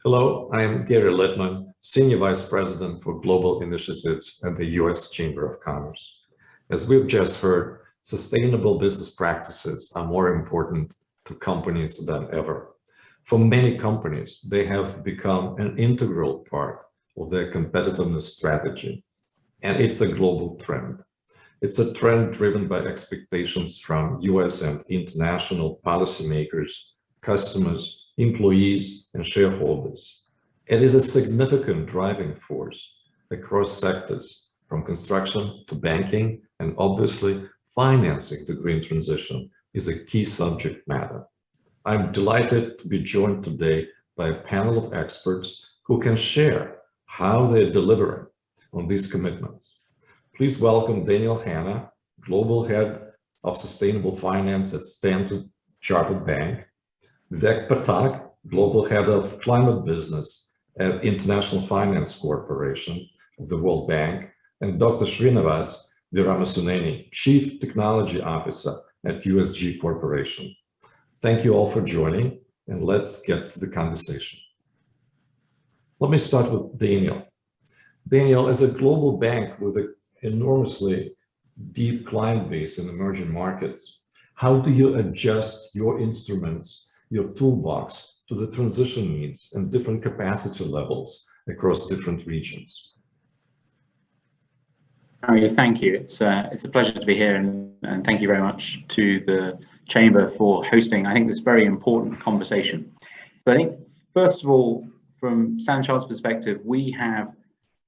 Hello, I'm Gary Littman, Senior Vice President for Global Initiatives at the U.S. Chamber of Commerce. As we've just heard, sustainable business practices are more important to companies than ever. For many companies, they have become an integral part of their competitiveness strategy, and it's a global trend. It's a trend driven by expectations from U.S. and international policymakers, customers, employees, and shareholders. It is a significant driving force across sectors, from construction to banking, and obviously financing the green transition is a key subject matter. I'm delighted to be joined today by a panel of experts who can share how they're delivering on these commitments. Please welcome Daniel Hanna, Global Head of Sustainable Finance at Standard Chartered Bank, Vivek Pathak, Global Head of Climate Business at International Finance Corporation of the World Bank, and Dr. Srinivas Veeramasuneni, Chief Technology Officer at USG Corporation. Thank you all for joining, and let's get to the conversation. Let me start with Daniel. Daniel, as a global bank with an enormously deep client base in emerging markets, how do you adjust your instruments, your toolbox, to the transition needs and different capacity levels across different regions? Thank you. It's a pleasure to be here, and thank you very much to the Chamber for hosting, I think, this very important conversation. So I think, first of all, from Standard Chartered's perspective, we have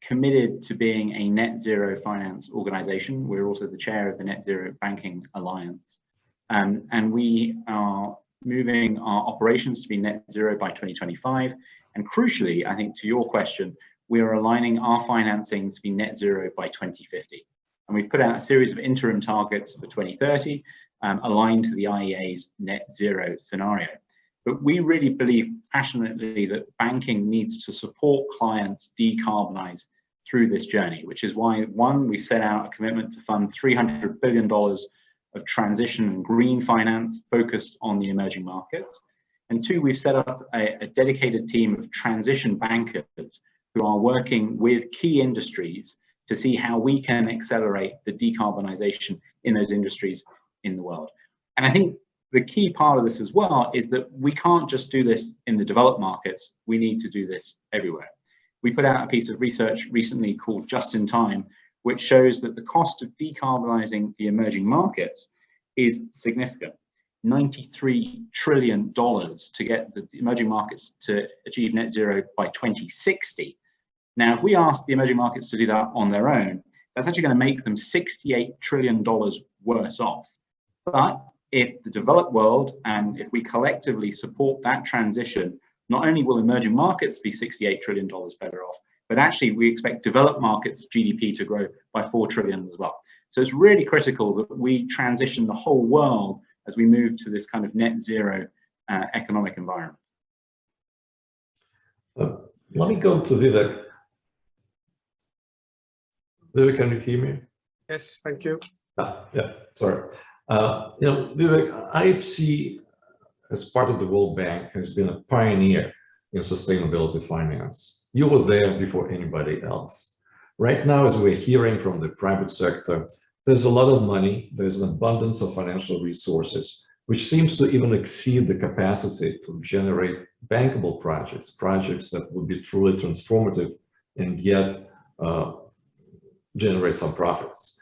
committed to being a net zero finance organization. We're also the chair of the Net Zero Banking Alliance. And we are moving our operations to be net zero by 2025. And crucially, I think, to your question, we are aligning our financing to be net zero by 2050. And we've put out a series of interim targets for 2030, aligned to the IEA's net zero scenario. But we really believe passionately that banking needs to support clients decarbonize through this journey, which is why, one, we set out a commitment to fund $300 billion of transition and green finance focused on the emerging markets. And two, we've set up a dedicated team of transition bankers who are working with key industries to see how we can accelerate the decarbonization in those industries in the world. And I think the key part of this as well is that we can't just do this in the developed markets, we need to do this everywhere. We put out a piece of research recently called Just in Time, which shows that the cost of decarbonizing the emerging markets is significant. $93 trillion to get the emerging markets to achieve net zero by 2060. Now, if we ask the emerging markets to do that on their own, that's actually going to make them $68 trillion worse off. But if the developed world, and if we collectively support that transition, not only will emerging markets be $68 trillion better off, but actually we expect developed markets GDP to grow by $4 trillion as well. So it's really critical that we transition the whole world as we move to this kind of net zero economic environment. Let me go to Vivek. Vivek, can you hear me? Yes, thank you. Yeah, sorry. Vivek, IFC, as part of the World Bank, has been a pioneer in sustainability finance. You were there before anybody else. Right now, as we're hearing from the private sector, there's a lot of money, there's an abundance of financial resources, which seems to even exceed the capacity to generate bankable projects, projects that would be truly transformative and yet generate some profits.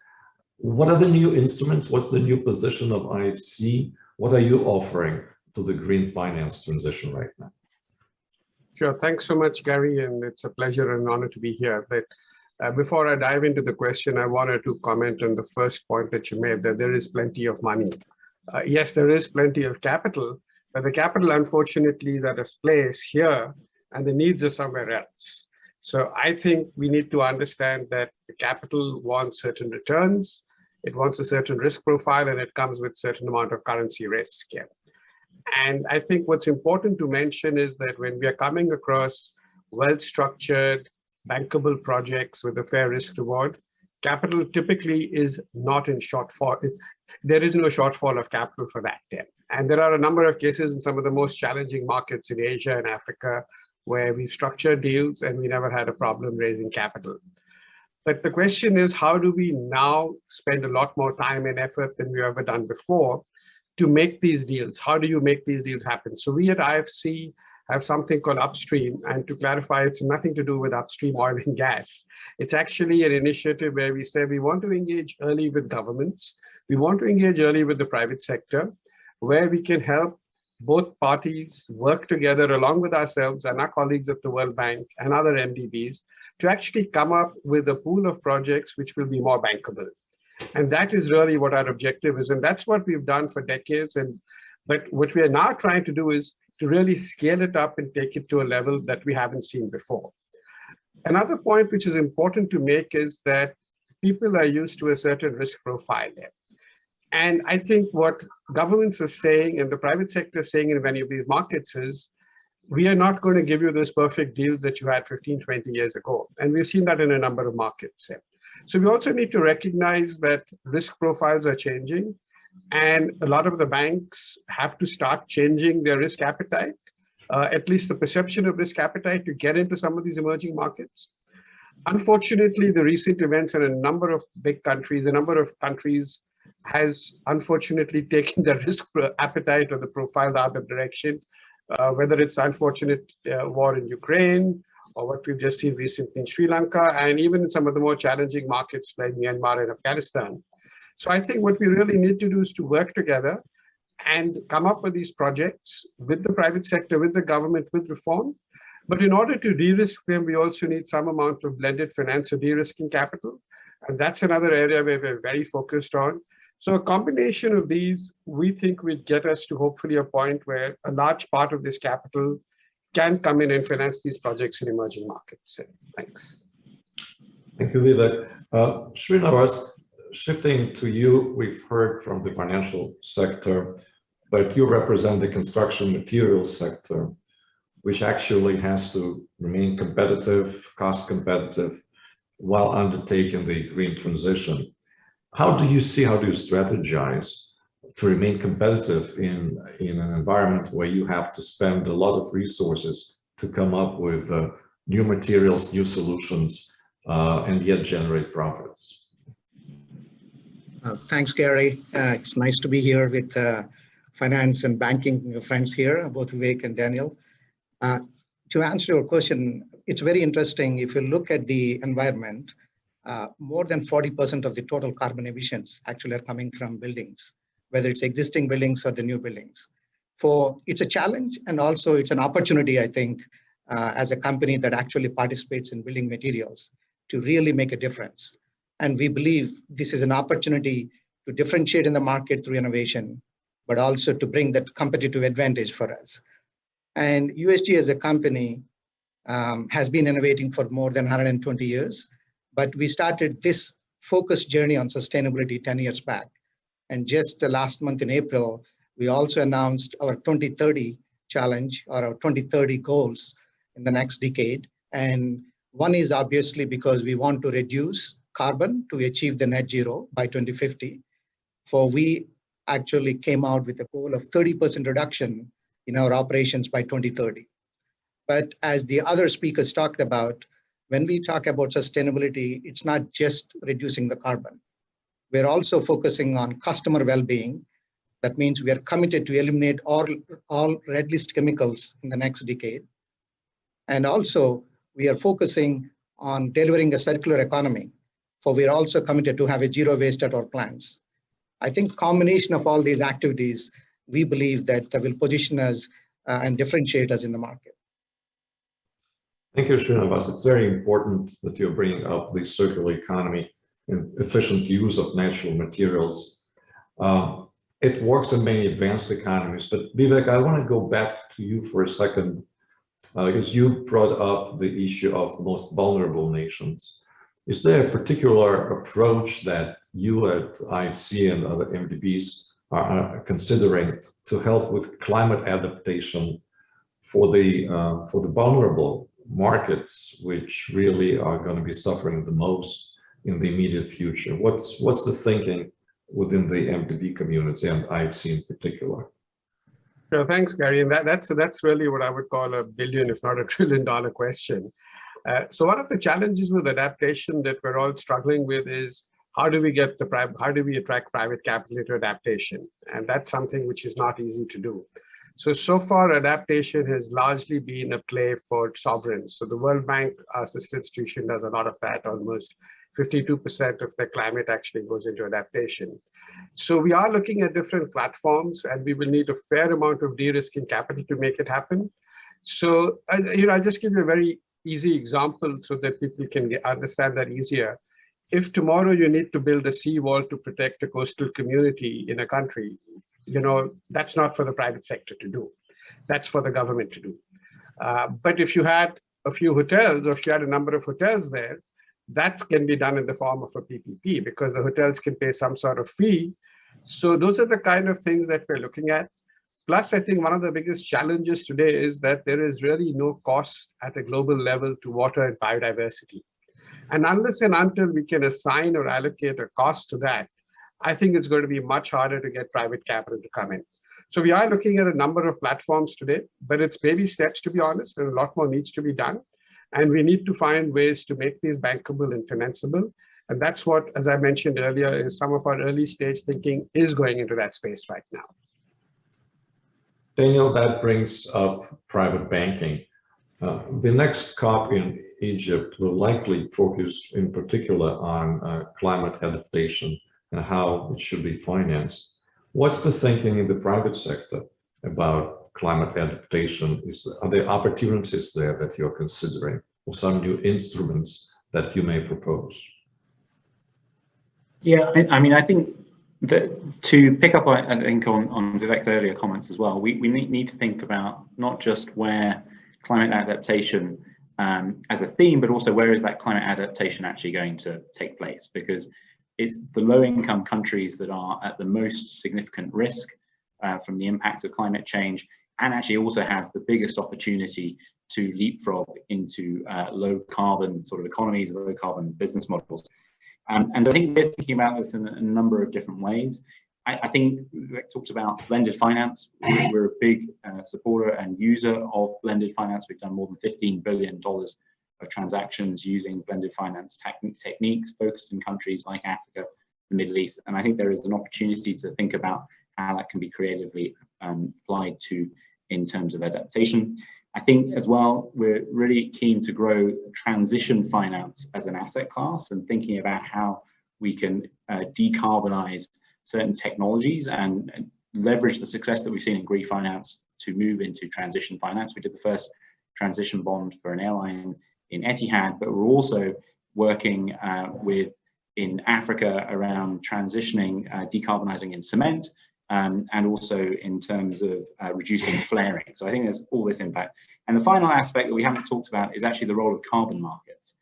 What are the new instruments? What's the new position of IFC? What are you offering to the green finance transition right now? Sure, thanks so much, Gary, and it's a pleasure and honor to be here. But before I dive into the question, I wanted to comment on the first point that you made, that there is plenty of money. Yes, there is plenty of capital, but the capital, unfortunately, is at a place here, and the needs are somewhere else. So I think we need to understand that the capital wants certain returns, it wants a certain risk profile, and it comes with certain amount of currency risk. Yeah. And I think what's important to mention is that when we are coming across well-structured, bankable projects with a fair risk reward, capital typically is not in shortfall. There is no shortfall of capital for that. Yeah. And there are a number of cases in some of the most challenging markets in Asia and Africa, where we structured deals and we never had a problem raising capital. But the question is, how do we now spend a lot more time and effort than we've ever done before to make these deals? How do you make these deals happen? So we at IFC have something called Upstream. And to clarify, it's nothing to do with upstream oil and gas. It's actually an initiative where we say we want to engage early with governments. We want to engage early with the private sector, where we can help both parties work together along with ourselves and our colleagues at the World Bank and other MDBs to actually come up with a pool of projects which will be more bankable. And that is really what our objective is. And that's what we've done for decades. But what we are now trying to do is to really scale it up and take it to a level that we haven't seen before. Another point which is important to make is that people are used to a certain risk profile there. And I think what governments are saying and the private sector is saying in many of these markets is, we are not going to give you those perfect deals that you had 15, 20 years ago. And we've seen that in a number of markets. So we also need to recognize that risk profiles are changing, and a lot of the banks have to start changing their risk appetite, at least the perception of risk appetite, to get into some of these emerging markets. Unfortunately, the recent events in a number of big countries, has unfortunately taken the risk appetite or the profile the other direction, whether it's unfortunate war in Ukraine or what we've just seen recently in Sri Lanka, and even in some of the more challenging markets like Myanmar and Afghanistan. So I think what we really need to do is to work together and come up with these projects with the private sector, with the government, with reform. But in order to de-risk them, we also need some amount of blended finance or de-risking capital. And that's another area where we're very focused on. So a combination of these, we think would get us to hopefully a point where a large part of this capital can come in and finance these projects in emerging markets. Thanks. Thank you, Vivek. Srinivas, shifting to you, we've heard from the financial sector, but you represent the construction materials sector, which actually has to remain competitive, cost competitive, while undertaking the green transition. How do you strategize to remain competitive in an environment where you have to spend a lot of resources to come up with new materials, new solutions, and yet generate profits? Thanks, Gary. It's nice to be here with finance and banking friends here, both Vivek and Daniel. To answer your question, it's very interesting. If you look at the environment, more than 40% of the total carbon emissions actually are coming from buildings, whether it's existing buildings or the new buildings. It's a challenge, and also it's an opportunity, I think, as a company that actually participates in building materials to really make a difference. And we believe this is an opportunity to differentiate in the market through innovation, but also to bring that competitive advantage for us. And USG as a company has been innovating for more than 120 years, but we started this focused journey on sustainability 10 years back. And just last month in April, we also announced our 2030 challenge, or our 2030 goals in the next decade. And one is obviously because we want to reduce carbon to achieve the net zero by 2050. We actually came out with a goal of 30% reduction in our operations by 2030. But as the other speakers talked about, when we talk about sustainability, it's not just reducing the carbon. We're also focusing on customer well-being. That means we are committed to eliminate all red list chemicals in the next decade. And also, we are focusing on delivering a circular economy. We're also committed to have a zero waste at our plants. I think combination of all these activities, we believe that will position us and differentiate us in the market. Thank you, Srinivas. It's very important that you're bringing up the circular economy and efficient use of natural materials. It works in many advanced economies, but Vivek, I want to go back to you for a second, because you brought up the issue of the most vulnerable nations. Is there a particular approach that you at IFC and other MDBs are considering to help with climate adaptation for the vulnerable markets, which really are going to be suffering the most in the immediate future? What's the thinking within the MDB community and IFC in particular? So thanks, Gary. And that's really what I would call a billion, if not $1 trillion question. So one of the challenges with adaptation that we're all struggling with is how do we attract private capital to adaptation? And that's something which is not easy to do. So far, adaptation has largely been a play for sovereigns. So the World Bank, our sister institution, does a lot of that. Almost 52% of the climate actually goes into adaptation. So we are looking at different platforms, and we will need a fair amount of de-risking capital to make it happen. So, I'll just give you a very easy example so that people can understand that easier. If tomorrow you need to build a seawall to protect a coastal community in a country, that's not for the private sector to do. That's for the government to do. But if you had a few hotels, or if you had a number of hotels there, that can be done in the form of a PPP because the hotels can pay some sort of fee. So those are the kind of things that we're looking at. Plus, I think one of the biggest challenges today is that there is really no cost at a global level to water and biodiversity. And unless and until we can assign or allocate a cost to that, I think it's going to be much harder to get private capital to come in. So we are looking at a number of platforms today, but it's baby steps, to be honest, and a lot more needs to be done. And we need to find ways to make these bankable and financeable. And that's what, as I mentioned earlier, is some of our early stage thinking is going into that space right now. Daniel, that brings up private banking. The next COP in Egypt will likely focus in particular on climate adaptation and how it should be financed. What's the thinking in the private sector about climate adaptation? Are there opportunities there that you're considering, or some new instruments that you may propose? Yeah, I think that to pick up, I think, on Vivek's earlier comments as well, we need to think about not just where climate adaptation as a theme, but also where is that climate adaptation actually going to take place? Because it's the low-income countries that are at the most significant risk from the impacts of climate change, and actually also have the biggest opportunity to leapfrog into low-carbon sort of economies, low-carbon business models. And I think we're thinking about this in a number of different ways. I think Vivek talked about blended finance. We're a big supporter and user of blended finance. We've done more than $15 billion of transactions using blended finance techniques focused in countries like Africa, the Middle East. And I think there is an opportunity to think about how that can be creatively applied to in terms of adaptation. I think as well, we're really keen to grow transition finance as an asset class and thinking about how we can decarbonize certain technologies and leverage the success that we've seen in green finance to move into transition finance. We did the first transition bond for an airline in Etihad, but we're also working in Africa around transitioning, decarbonizing in cement, and also in terms of reducing flaring. So I think there's all this impact. And the final aspect that we haven't talked about is actually the role of carbon markets.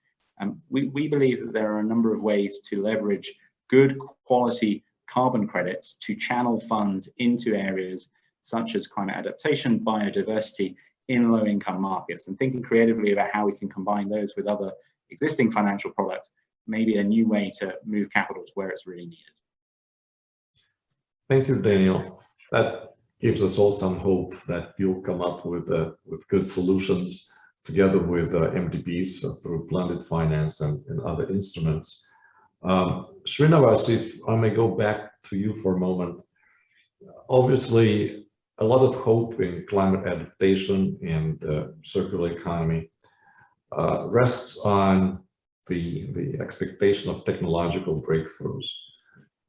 We believe that there are a number of ways to leverage good quality carbon credits to channel funds into areas such as climate adaptation, biodiversity in low-income markets, and thinking creatively about how we can combine those with other existing financial products, maybe a new way to move capital to where it's really needed. Thank you, Daniel. That gives us all some hope that you'll come up with good solutions together with MDBs through blended finance and other instruments. Srinivas, if I may go back to you for a moment. Obviously, a lot of hope in climate adaptation and circular economy rests on the expectation of technological breakthroughs.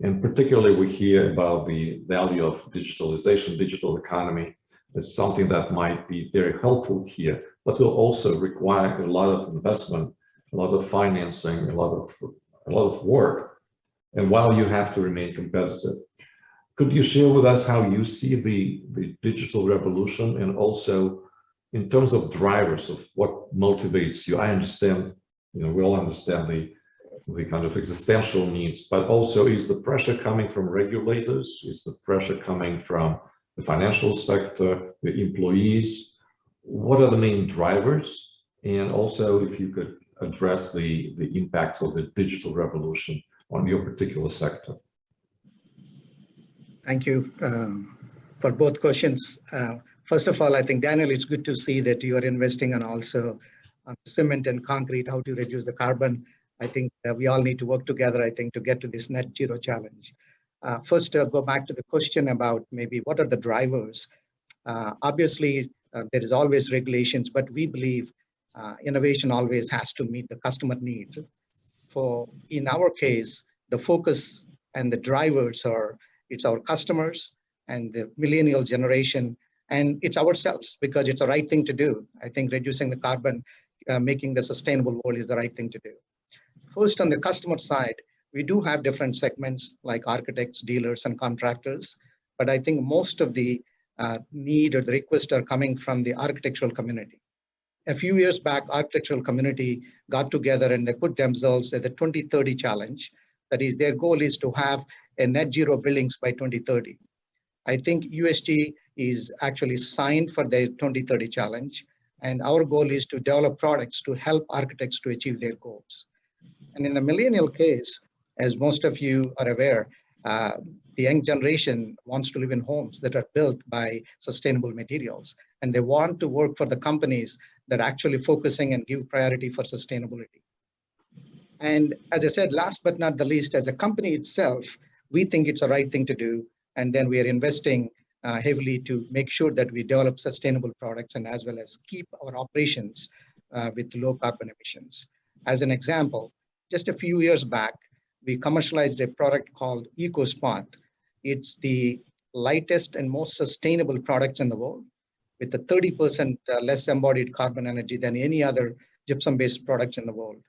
And particularly we hear about the value of digitalization, digital economy as something that might be very helpful here, but will also require a lot of investment, a lot of financing, a lot of work. And while you have to remain competitive, could you share with us how you see the digital revolution, and also in terms of drivers of what motivates you? I understand, we all understand the kind of existential needs, but also is the pressure coming from regulators? Is the pressure coming from the financial sector, the employees? What are the main drivers? And also, if you could address the impacts of the digital revolution on your particular sector. Thank you. for both questions. First of all, I think, Daniel, it's good to see that you are investing on also on cement and concrete, how to reduce the carbon. I think we all need to work together, I think, to get to this net zero challenge. First, go back to the question about maybe what are the drivers. Obviously, there is always regulations, but we believe innovation always has to meet the customer needs. So in our case, the focus and the drivers are, it's our customers and the millennial generation, and it's ourselves, because it's the right thing to do. I think reducing the carbon, making the sustainable world is the right thing to do. First, on the customer side, we do have different segments like architects, dealers, and contractors, but I think most of the need or the requests are coming from the architectural community. A few years back, architectural community got together and they put themselves at the 2030 challenge. That is, their goal is to have a net zero buildings by 2030. I think USG is actually signed for the 2030 challenge, and our goal is to develop products to help architects to achieve their goals. And in the millennial case, as most of you are aware, the young generation wants to live in homes that are built by sustainable materials, and they want to work for the companies that are actually focusing and give priority for sustainability. And as I said, last but not the least, as a company itself, we think it's the right thing to do, and then we are investing heavily to make sure that we develop sustainable products and as well as keep our operations with low carbon emissions. As an example, just a few years back, we commercialized a product called EcoSpot. It's the lightest and most sustainable products in the world, with a 30% less embodied carbon energy than any other gypsum-based products in the world.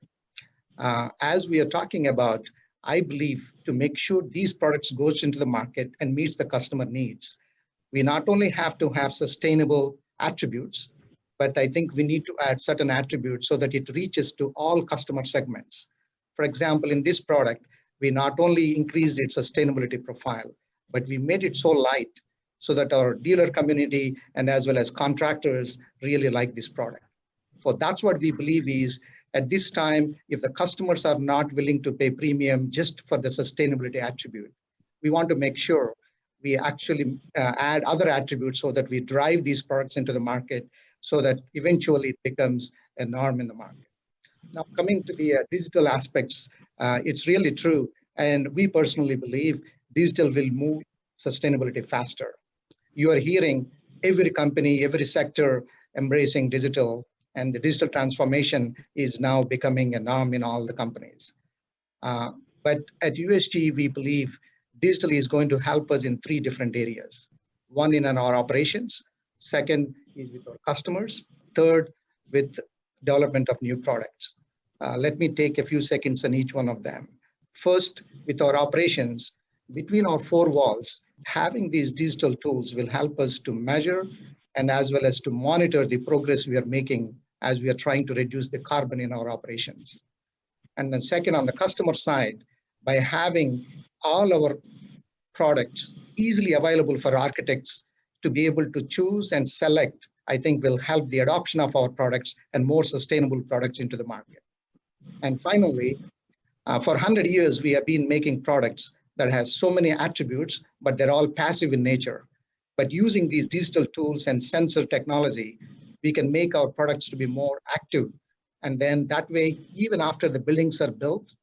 As we are talking about, I believe to make sure these products goes into the market and meets the customer needs, we not only have to have sustainable attributes, but I think we need to add certain attributes so that it reaches to all customer segments. For example, in this product, we not only increased its sustainability profile, but we made it so light so that our dealer community and as well as contractors really like this product. So that's what we believe is, at this time, if the customers are not willing to pay premium just for the sustainability attribute, we want to make sure we actually add other attributes so that we drive these products into the market so that eventually it becomes a norm in the market. Now, coming to the digital aspects, it's really true. And we personally believe digital will move sustainability faster. You are hearing every company, every sector embracing digital, and the digital transformation is now becoming a norm in all the companies. But at USG, we believe digital is going to help us in 3 different areas. One, in our operations. Second is with our customers. Third, with development of new products. Let me take a few seconds on each one of them. First, with our operations, between our 4 walls, having these digital tools will help us to measure and as well as to monitor the progress we are making as we are trying to reduce the carbon in our operations. And then second, on the customer side, by having all our products easily available for architects to be able to choose and select, I think will help the adoption of our products and more sustainable products into the market. And finally, for 100 years, we have been making products that has so many attributes, but they're all passive in nature. But using these digital tools and sensor technology, we can make our products to be more active. And then that way, even after the buildings are built,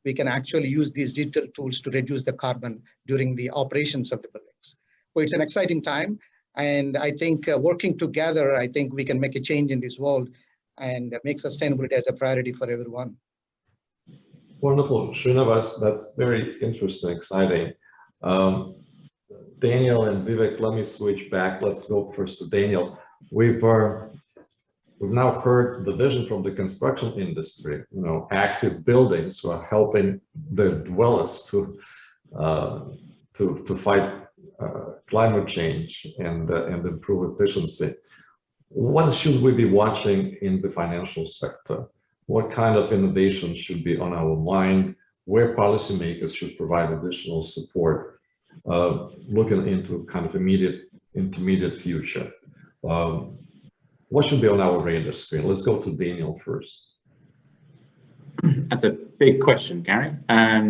we can actually use these digital tools to reduce the carbon during the operations of the buildings. So it's an exciting time. And I think working together, I think we can make a change in this world and make sustainability as a priority for everyone. Wonderful, Srinivas, that's very interesting, exciting. Daniel and Vivek, let me switch back. Let's go first to Daniel. We've now heard the vision from the construction industry, active buildings who are helping the dwellers to fight climate change and improve efficiency. What should we be watching in the financial sector? What kind of innovation should be on our mind? Where policymakers should provide additional support, looking into kind of intermediate future? What should be on our radar screen? Let's go to Daniel first. That's a big question, Gary.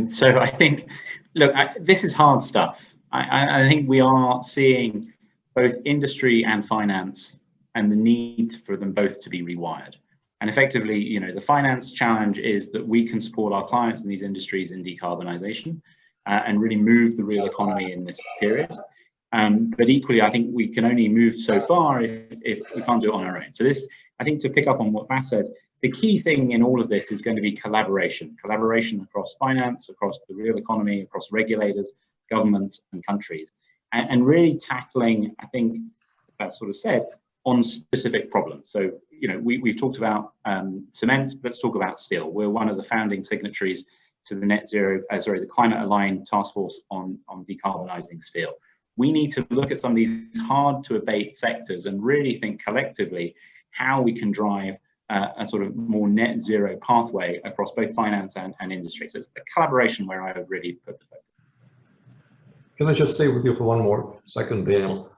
So I think, look, this is hard stuff. I think we are seeing both industry and finance and the need for them both to be rewired. And effectively, you know, the finance challenge is that we can support our clients in these industries in decarbonisation and really move the real economy in this period. But equally, I think we can only move so far if we can't do it on our own. So this, I think, to pick up on what Vas said, the key thing in all of this is going to be collaboration across finance, across the real economy, across regulators, governments and countries, and really tackling, I think, Vas sort of said, on specific problems. So, you know, we've talked about cement, let's talk about steel. We're one of the founding signatories to the the Climate Aligned Task Force on decarbonising steel. We need to look at some of these hard to abate sectors and really think collectively how we can drive a sort of more net zero pathway across both finance and industry. So it's the collaboration where I would really put the focus. Can I just stay with you for one more second, Daniel?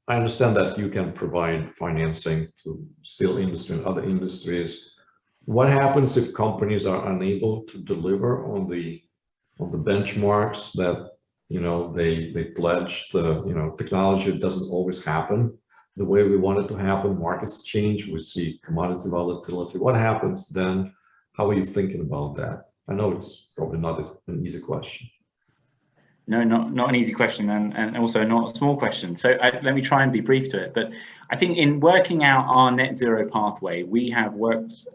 I understand that you can provide financing to steel industry and other industries. What happens if companies are unable to deliver on the benchmarks that, you know, they pledged? You know, technology doesn't always happen the way we want it to happen. Markets change. We see commodity volatility. What happens then? How are you thinking about that? I know it's probably not an easy question. No, not an easy question, and also not a small question. So let me try and be brief to it. But I think in working out our net zero pathway, we have worked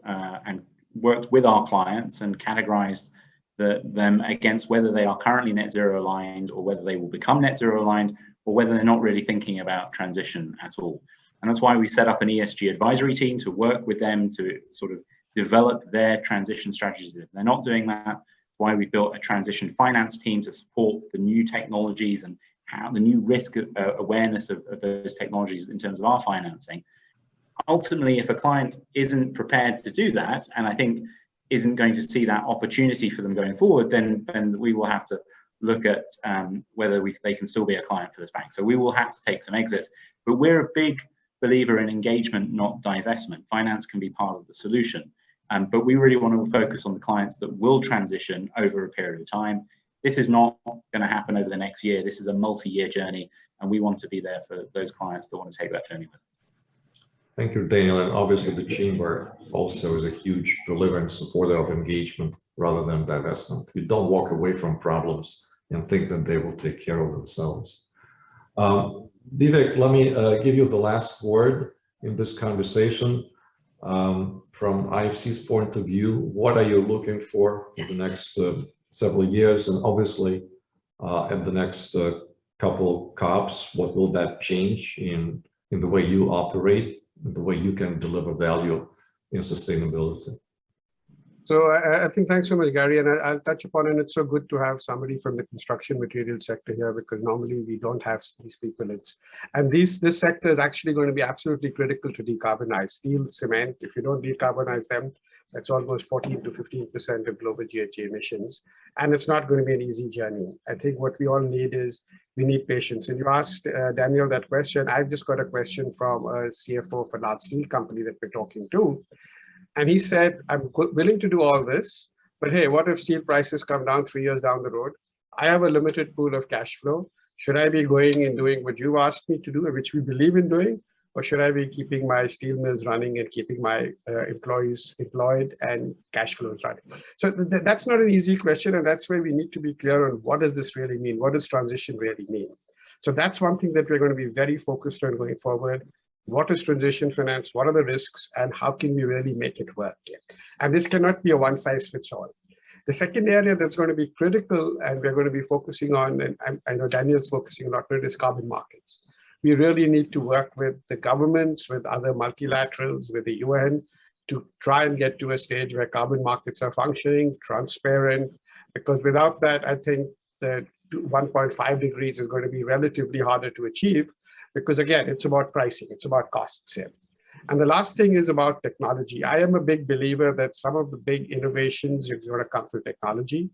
with our clients and categorized them against whether they are currently net zero aligned or whether they will become net zero aligned or whether they're not really thinking about transition at all. And that's why we set up an ESG advisory team to work with them to sort of develop their transition strategies. If they're not doing that, why we built a transition finance team to support the new technologies and how the new risk awareness of those technologies in terms of our financing. Ultimately, if a client isn't prepared to do that, and I think isn't going to see that opportunity for them going forward, then we will have to look at whether they can still be a client for this bank. So we will have to take some exits, but we're a big believer in engagement, not divestment. Finance can be part of the solution. But we really want to focus on the clients that will transition over a period of time. This is not going to happen over the next year. This is a multi-year journey, and we want to be there for those clients that want to take that journey with us. Thank you, Daniel. And obviously the Chamber also is a huge believer and supporter of engagement rather than divestment. You don't walk away from problems and think that they will take care of themselves. Vivek, let me give you the last word in this conversation. From IFC's point of view, what are you looking for the next several years? And obviously, at the next couple COPs, what will that change in the way you operate, the way you can deliver value in sustainability? So I think thanks so much, Gary, and I'll touch upon it. It's so good to have somebody from the construction material sector here, because normally we don't have these people. This sector is actually going to be absolutely critical to decarbonize. Steel, cement, if you don't decarbonize them, that's almost 14 to 15% of global GHG emissions. And it's not going to be an easy journey. I think what we all need is, we need patience. And you asked Daniel that question. I've just got a question from a CFO for a large steel company that we're talking to. And he said, I'm willing to do all this, but hey, what if steel prices come down 3 years down the road? I have a limited pool of cash flow. Should I be going and doing what you asked me to do, which we believe in doing? Or should I be keeping my steel mills running and keeping my employees employed and cash flows running? So that's not an easy question. And that's where we need to be clear on what does this really mean? What does transition really mean? So that's one thing that we're going to be very focused on going forward. What is transition finance? What are the risks? And how can we really make it work? And this cannot be a one size fits all. The second area that's going to be critical, and we're going to be focusing on, and I know Daniel's focusing a lot on, is carbon markets. We really need to work with the governments, with other multilaterals, with the UN, to try and get to a stage where carbon markets are functioning, transparent, because without that, I think that 1.5 degrees is going to be relatively harder to achieve. Because again, it's about pricing, it's about costs here. And the last thing is about technology. I am a big believer that some of the big innovations are going to come through technology.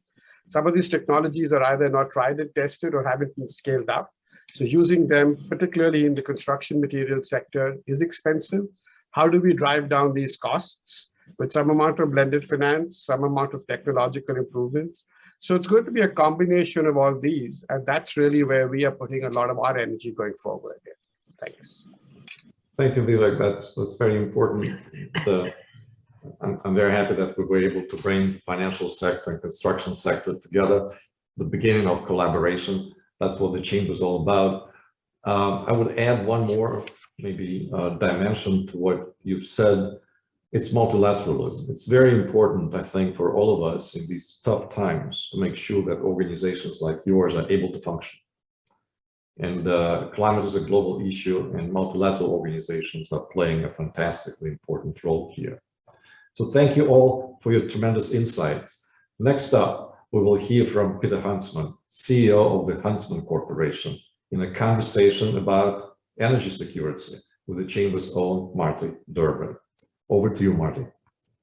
Some of these technologies are either not tried and tested or haven't been scaled up. So using them, particularly in the construction material sector, is expensive. How do we drive down these costs with some amount of blended finance, some amount of technological improvements? So it's going to be a combination of all these, and that's really where we are putting a lot of our energy going forward. Thanks. Thank you, Vivek. That's very important. I'm very happy that we were able to bring financial sector and construction sector together, the beginning of collaboration. That's what the Chamber is all about. I would add one more, maybe dimension to what you've said. It's multilateralism. It's very important, I think, for all of us in these tough times to make sure that organizations like yours are able to function. And climate is a global issue, and multilateral organizations are playing a fantastically important role here. So thank you all for your tremendous insights. Next up, we will hear from Peter Huntsman, CEO of the Huntsman Corporation, in a conversation about energy security with the Chamber's own Marty Durbin. Over to you, Marty.